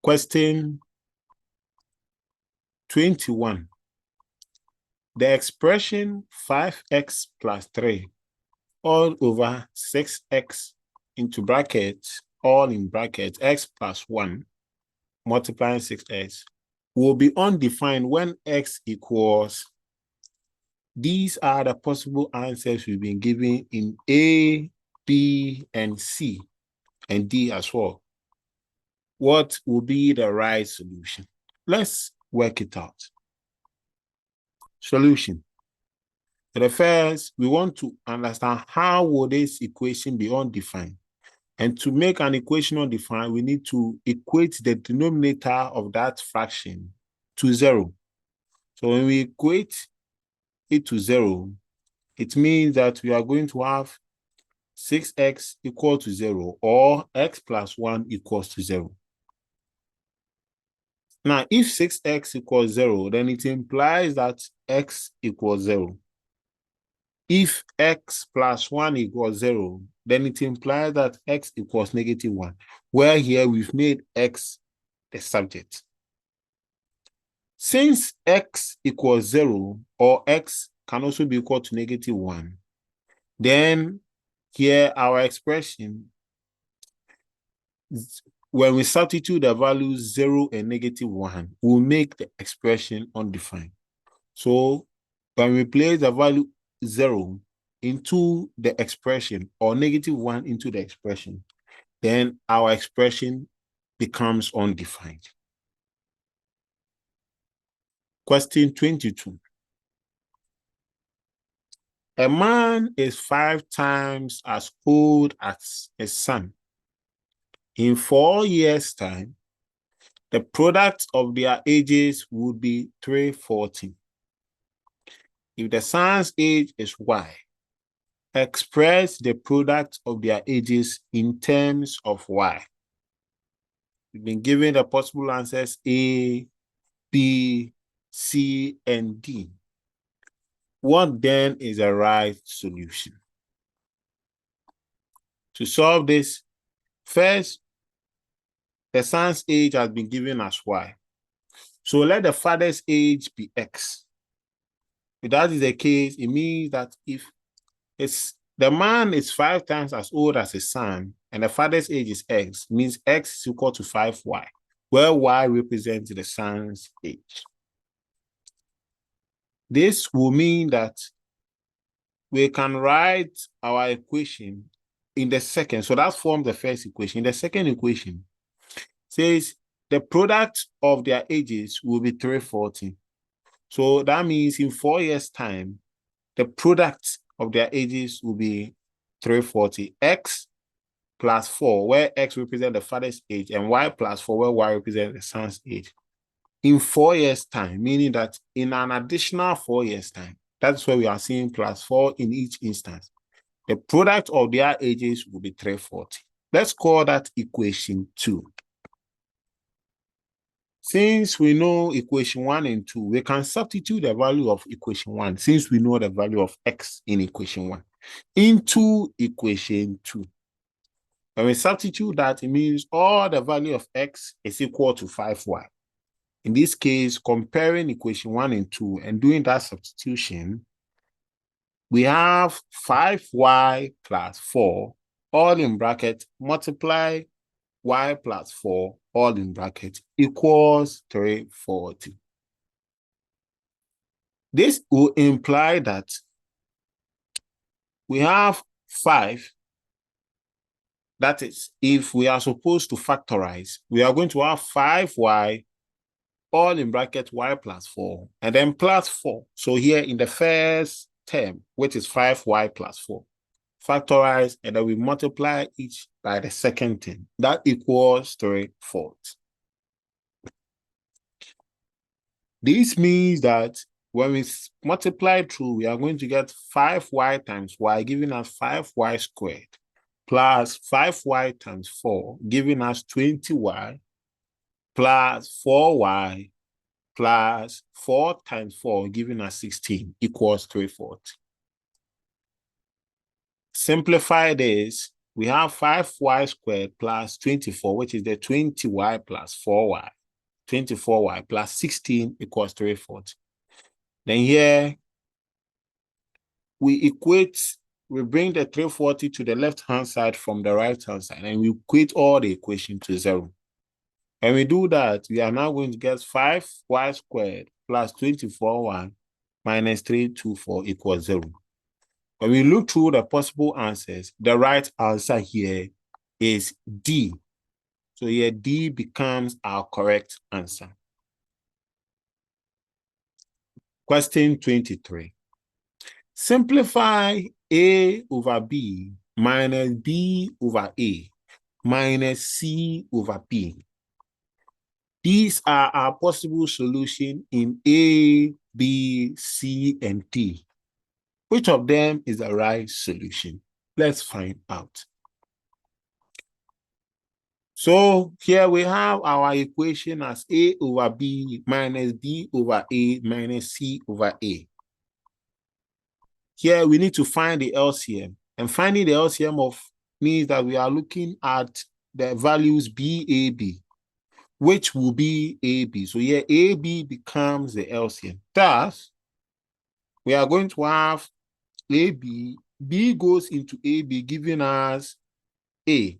Question 21. The expression 5x plus 3 all over 6x into brackets, all in brackets, x plus 1 multiplying 6x will be undefined when x equals. These are the possible answers we've been given in A, B, and C, and D as well. What will be the right solution? Let's work it out. Solution. The first, we want to understand how will this equation be undefined. And to make an equation undefined, we need to equate the denominator of that fraction to 0. So when we equate it to 0, it means that we are going to have 6x equal to 0 or x plus 1 equals to 0. Now, if 6x equals 0, then it implies that x equals 0. If x plus 1 equals 0, then it implies that x equals -1, where here we've made x the subject. Since x equals 0, or x can also be equal to -1, then here our expression, when we substitute the values 0 and -1, we'll make the expression undefined. So when we place the value 0 into the expression or -1 into the expression, then our expression becomes undefined. Question 22. A man is 5 times as old as a son. In 4 years' time, the product of their ages would be 340. If the son's age is y, express the product of their ages in terms of y. We've been given the possible answers A, B, C, and D. What then is the right solution? To solve this, first, the son's age has been given as y. So let the father's age be x. If that is the case, it means that if the man is 5 times as old as his son, and the father's age is x, means x is equal to 5y, where y represents the son's age. This will mean that we can write our equation in the second. So that forms the first equation. In the second equation, says the product of their ages will be 340. So that means in 4 years' time, the product of their ages will be 340. X plus 4, where x represents the father's age, and y plus 4, where y represents the son's age. In 4 years' time, meaning that in an additional 4 years' time, that's where we are seeing plus 4 in each instance. The product of their ages will be 340. Let's call that equation 2. Since we know equation 1 and 2, we can substitute the value of equation 1, since we know the value of x in equation 1, into equation 2. When we substitute that, it means all the value of x is equal to 5y. In this case, comparing equation 1 and 2 and doing that substitution, we have 5y plus 4, all in bracket, multiply y plus 4, all in bracket, equals 340. This will imply that we have 5. That is, if we are supposed to factorize, we are going to have 5y, all in bracket, y plus 4, and then plus 4. So here in the first term, which is 5y plus 4, factorize, and then we multiply each by the second term. That equals 340. This means that when we multiply through, we are going to get 5y times y, giving us 5y squared, plus 5y times 4, giving us 20y, plus 4y, plus 4 times 4, giving us 16, equals 340. Simplify this, we have 5y squared plus 24, which is the 20y plus 4y. 24y plus 16 equals 340. Then here, we bring the 340 to the left-hand side from the right-hand side, and we equate all the equation to 0. When we do that, we are now going to get 5y squared plus 24y minus 324 equals 0. When we look through the possible answers, the right answer here is D. So here D becomes our correct answer. Question 23. Simplify A over B minus B over A minus C over B. These are our possible solutions in A, B, C, and D. Which of them is the right solution? Let's find out. So here we have our equation as A over B minus B over A minus C over A. Here we need to find the LCM. And finding the LCM means that we are looking at the values BAB, which will be AB. So here AB becomes the LCM. Thus, we are going to have AB, B goes into AB, giving us A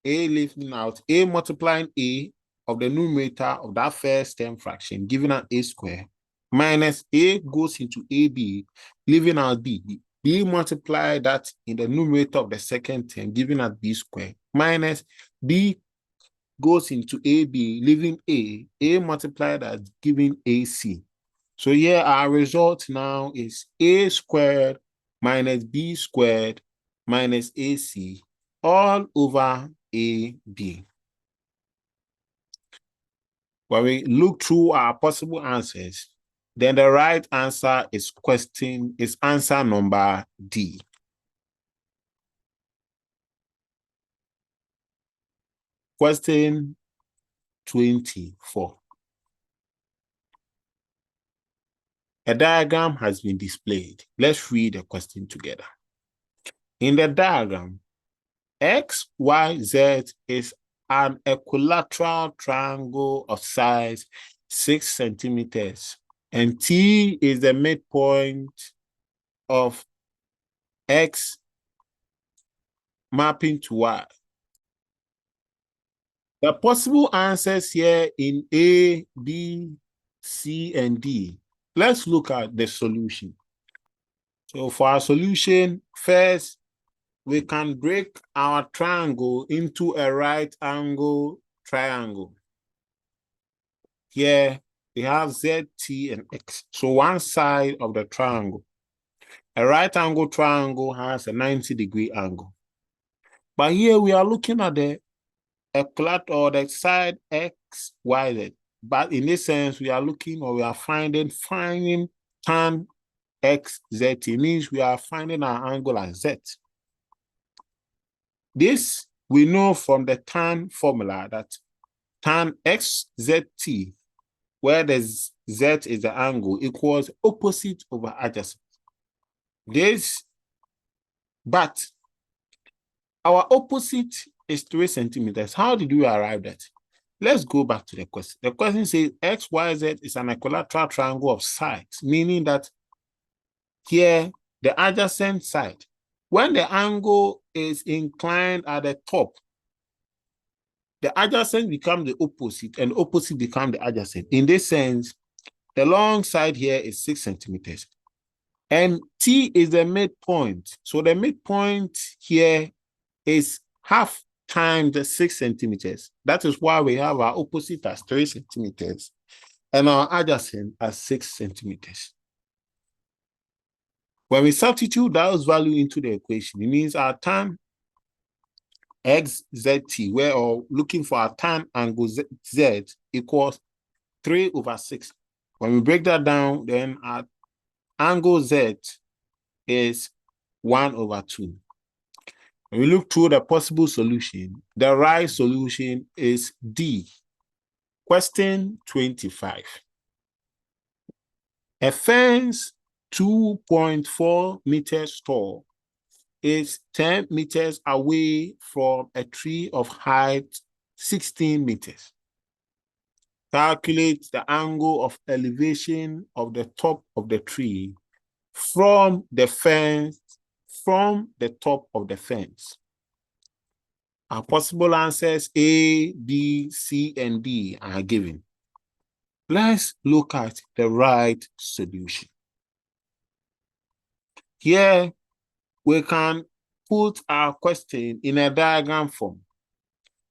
leaving out, A multiplying A of the numerator of that first term fraction, giving us A squared, minus A goes into AB, leaving out B. B multiply that in the numerator of the second term, giving us B squared, minus B goes into AB, leaving A multiply that, giving AC. So here our result now is A squared minus B squared minus AC all over AB. When we look through our possible answers, then the right answer is answer number D. Question 24. A diagram has been displayed. Let's read the question together. In the diagram, X, Y, Z is an equilateral triangle of size 6 centimeters, and T is the midpoint of X mapping to Y. The possible answers here in A, B, C, and D. Let's look at the solution. So for our solution, first, we can break our triangle into a right angle triangle. Here, we have Z, T, and X. So one side of the triangle. A right angle triangle has a 90-degree angle. But here we are looking at the equilateral, or the side X, Y, Z. But in this sense, we are looking, or we are finding tan X, Z. It means we are finding our angle as Z. This we know from the tan formula that tan XZT, where the Z is the angle, equals opposite over adjacent. But our opposite is 3 centimeters. How did we arrive at? Let's go back to the question. The question says XYZ is an equilateral triangle of sides, meaning that here the adjacent side, when the angle is inclined at the top, the adjacent becomes the opposite, and opposite becomes the adjacent. In this sense, the long side here is 6 centimeters. And T is the midpoint. So the midpoint here is half times the 6 centimeters. That is why we have our opposite as 3 centimeters and our adjacent as 6 centimeters. When we substitute those values into the equation, it means our tan XZT, we're looking for our tan angle Z equals 3 over 6. When we break that down, then our angle Z is 1 over 2. When we look through the possible solution, the right solution is D. Question 25. A fence 2.4 meters tall is 10 meters away from a tree of height 16 meters. Calculate the angle of elevation of the top of the tree from the fence, from the top of the fence. Our possible answers A, B, C, and D are given. Let's look at the right solution. Here, we can put our question in a diagram form.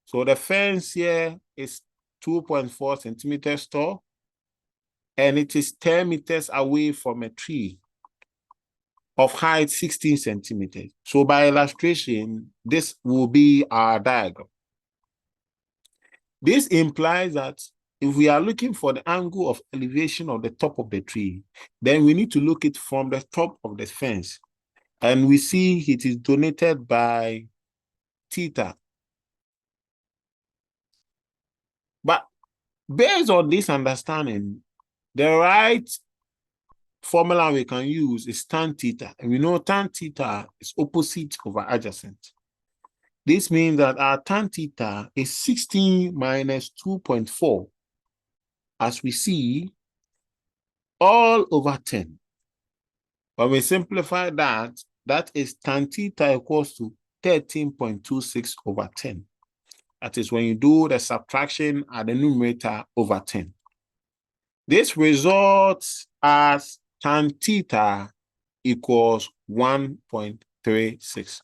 So the fence here is 2.4 centimeters tall, and it is 10 meters away from a tree of height 16 centimeters. So by illustration, this will be our diagram. This implies that if we are looking for the angle of elevation of the top of the tree, then we need to look it from the top of the fence. And we see it is donated by theta. But based on this understanding, the right formula we can use is tan theta. And we know tan theta is opposite over adjacent. This means that our tan theta is 16 minus 2.4, as we see, all over 10. When we simplify that, that is tan theta equals to 13.26 over 10. That is when you do the subtraction at the numerator over 10. This results as tan theta equals 1.36.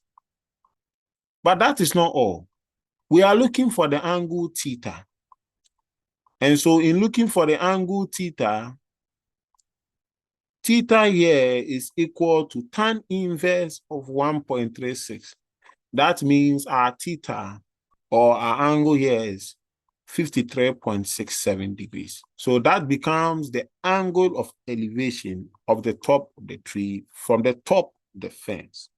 But that is not all. We are looking for the angle theta. And so in looking for the angle theta, theta here is equal to tan inverse of 1.36. That means our theta, or our angle here, is 53.67 degrees. So that becomes the angle of elevation of the top of the tree from the top of the fence.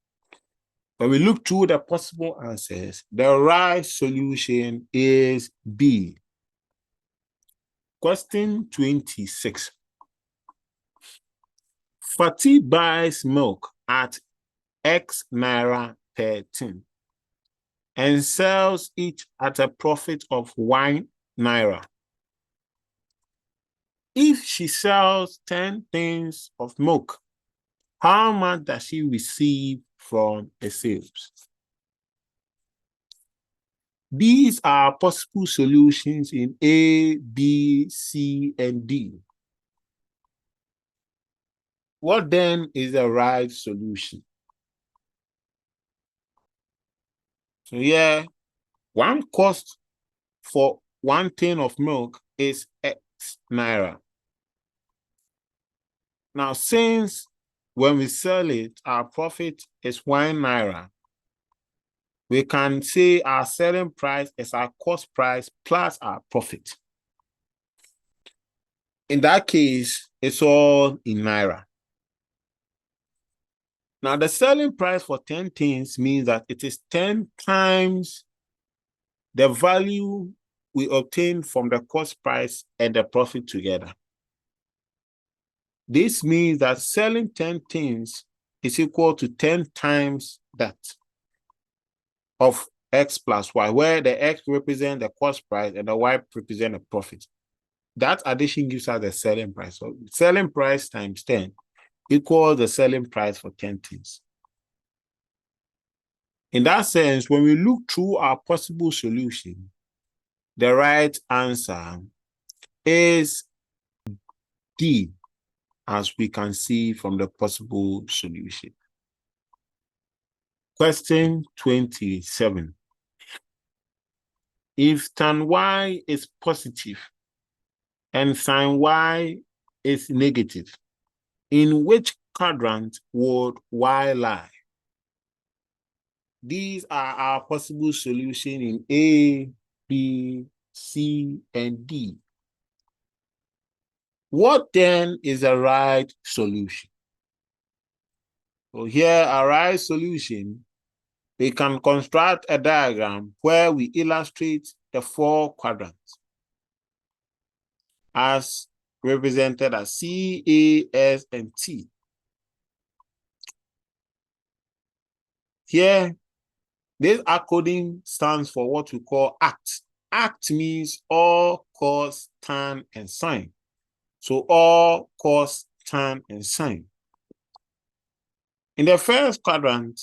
When we look through the possible answers, the right solution is B. Question 26. Fatih buys milk at X naira per tin and sells each at a profit of 1 naira. If she sells 10 tins of milk, how much does she receive from the sales? These are possible solutions in A, B, C, and D. What then is the right solution? So here, one cost for 1 tin of milk is X naira. Now, since when we sell it, our profit is 1 naira, we can say our selling price is our cost price plus our profit. In that case, it's all in naira. Now, the selling price for 10 tins means that it is 10 times the value we obtain from the cost price and the profit together. This means that selling 10 tins is equal to 10 times that of X plus Y, where the X represents the cost price and the Y represents the profit. That addition gives us the selling price. So selling price times 10 equals the selling price for 10 tins. In that sense, when we look through our possible solution, the right answer is D, as we can see from the possible solution. Question 27. If tan Y is positive and sin Y is negative, in which quadrant would Y lie? These are our possible solutions in A, B, C, and D. What then is the right solution? So here, our right solution, we can construct a diagram where we illustrate the 4 quadrants as represented as C, A, S, and T. Here, this acronym stands for what we call ACT. ACT means all, cause, time, and sign. So all, cause, time, and sign. In the first quadrant,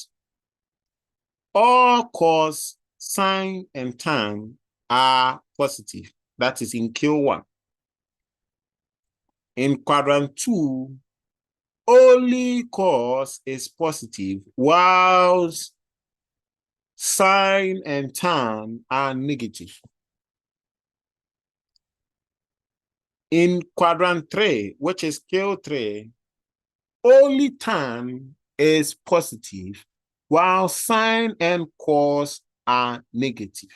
all, cause, sign, and time are positive. That is in Q1. In quadrant 2, only cause is positive, whilst sign and time are negative. In quadrant 3, which is Q3, only time is positive, while sign and cause are negative.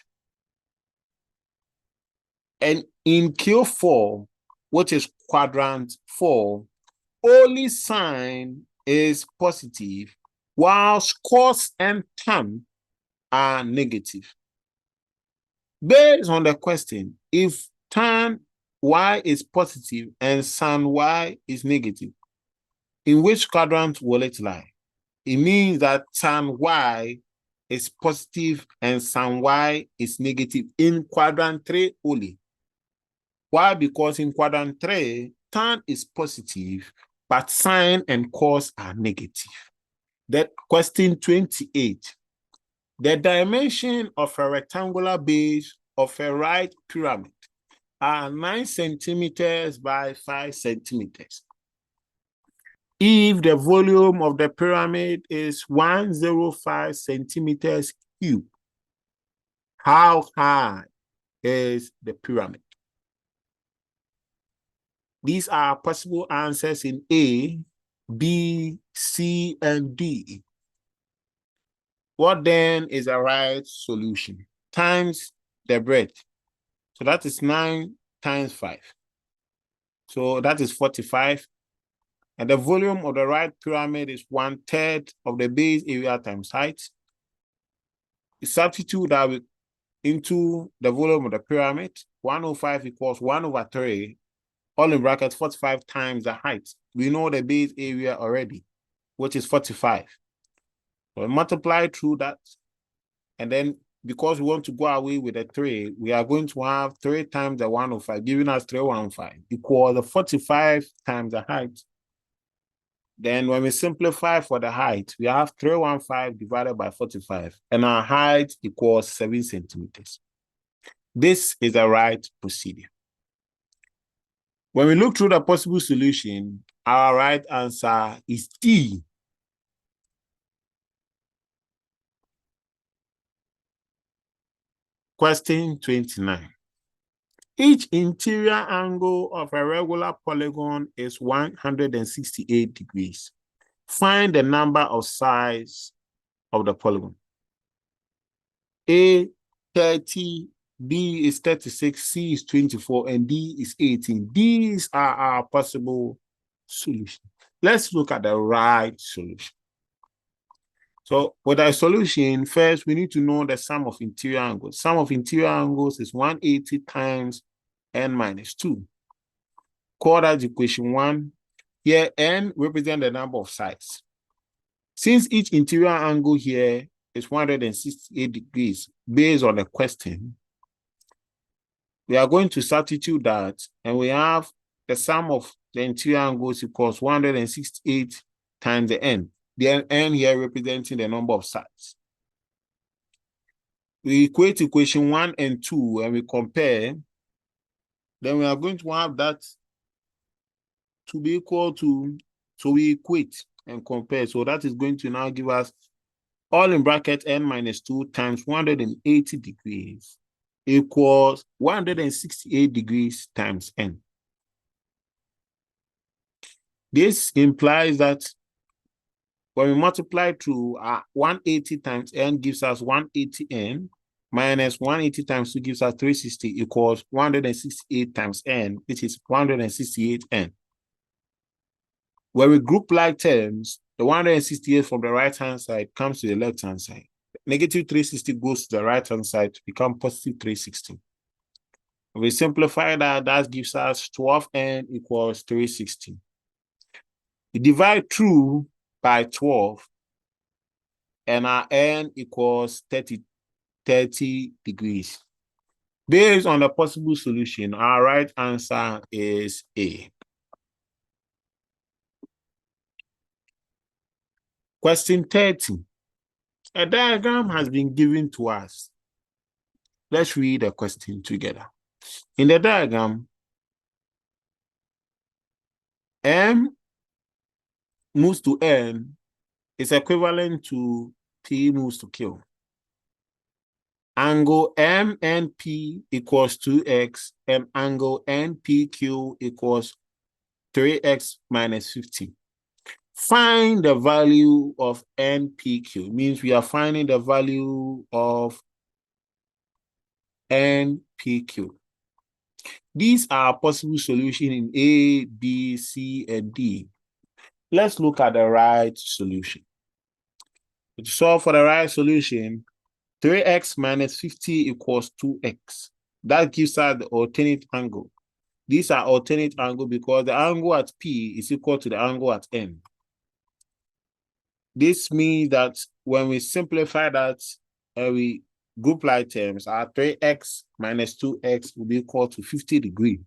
And in Q4, which is quadrant 4, only sign is positive, whilst cause and time are negative. Based on the question, if tan Y is positive and sin Y is negative, in which quadrant will it lie? It means that tan Y is positive and sin Y is negative in quadrant 3 only. Why? Because in quadrant 3, tan is positive, but sin and cos are negative. That question 28. The dimension of a rectangular base of a right pyramid are 9 centimeters by 5 centimeters. If the volume of the pyramid is 105 centimeters cubed, how high is the pyramid? These are possible answers in A, B, C, and D. What then is the right solution? Times the breadth. So that is 9 times 5. So that is 45. And the volume of the right pyramid is 1/3 of the base area times height. We substitute that into the volume of the pyramid. 105 equals 1/3, all in brackets 45 times the height. We know the base area already, which is 45. So we multiply through that. And then because we want to go away with the 3, we are going to have 3 times the 105, giving us 315, equal the 45 times the height. Then when we simplify for the height, we have 315 divided by 45, and our height equals 7 centimeters. This is the right procedure. When we look through the possible solution, our right answer is D. Question 29. Each interior angle of a regular polygon is 168 degrees. Find the number of sides of the polygon. A, 30, B is 36, C is 24, and D is 18. These are our possible solutions. Let's look at the right solution. So with our solution, first we need to know the sum of interior angles. Sum of interior angles is 180 times n minus 2. Call that equation 1. Here n represents the number of sides. Since each interior angle here is 168 degrees based on the question, we are going to substitute that, and we have the sum of the interior angles equals 168 times the n. The n here representing the number of sides. We equate equation 1 and 2 and we compare. Then we are going to have that to be equal to, so we equate and compare. So that is going to now give us all in bracket n minus 2 times 180 degrees equals 168 degrees times n. This implies that when we multiply through 180 times n gives us 180n, minus 180 times 2 gives us 360 equals 168 times n, which is 168n. When we group like terms, the 168 from the right-hand side comes to the left-hand side. Negative 360 goes to the right-hand side to become positive 360. When we simplify that, that gives us 12n equals 360. We divide through by 12. and our N equals 30 degrees. Based on the possible solution, our right answer is A. Question 30. A diagram has been given to us. Let's read the question together. In the diagram, M moves to N is equivalent to P moves to Q. Angle MNP equals 2x and angle NPQ equals 3x minus 50. Find the value of NPQ. Means we are finding the value of NPQ. These are possible solutions in A, B, C, and D. Let's look at the right solution. To solve for the right solution, 3x minus 50 equals 2x. That gives us the alternate angle. These are alternate angle because the angle at P is equal to the angle at N. This means that when we simplify that and we group like terms, our 3x minus 2x will be equal to 50 degrees.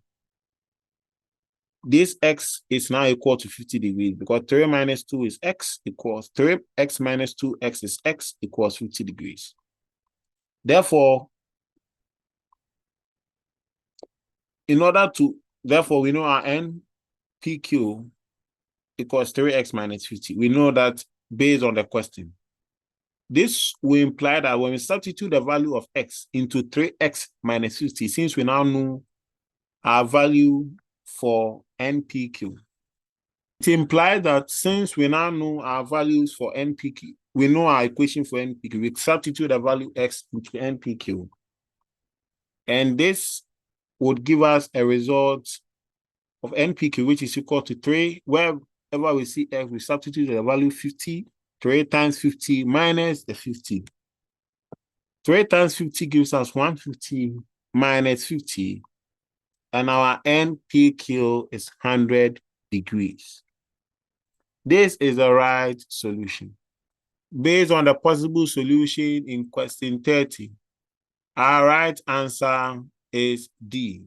This x is now equal to 50 degrees because 3 minus 2 is x equals 3x minus 2x is x equals 50 degrees. Therefore, we know our NPQ equals 3x minus 50. We know that based on the question. This will imply that when we substitute the value of x into 3x minus 50, since we now know our value for NPQ, it implies that since we now know our values for NPQ, we know our equation for NPQ, we substitute the value x into NPQ. And this would give us a result of NPQ, which is equal to 3. Wherever we see x, we substitute the value 50. 3 times 50 minus the 50. 3 times 50 gives us 150 minus 50. And our NPQ is 100 degrees. This is the right solution. Based on the possible solution in question 30, our right answer is D.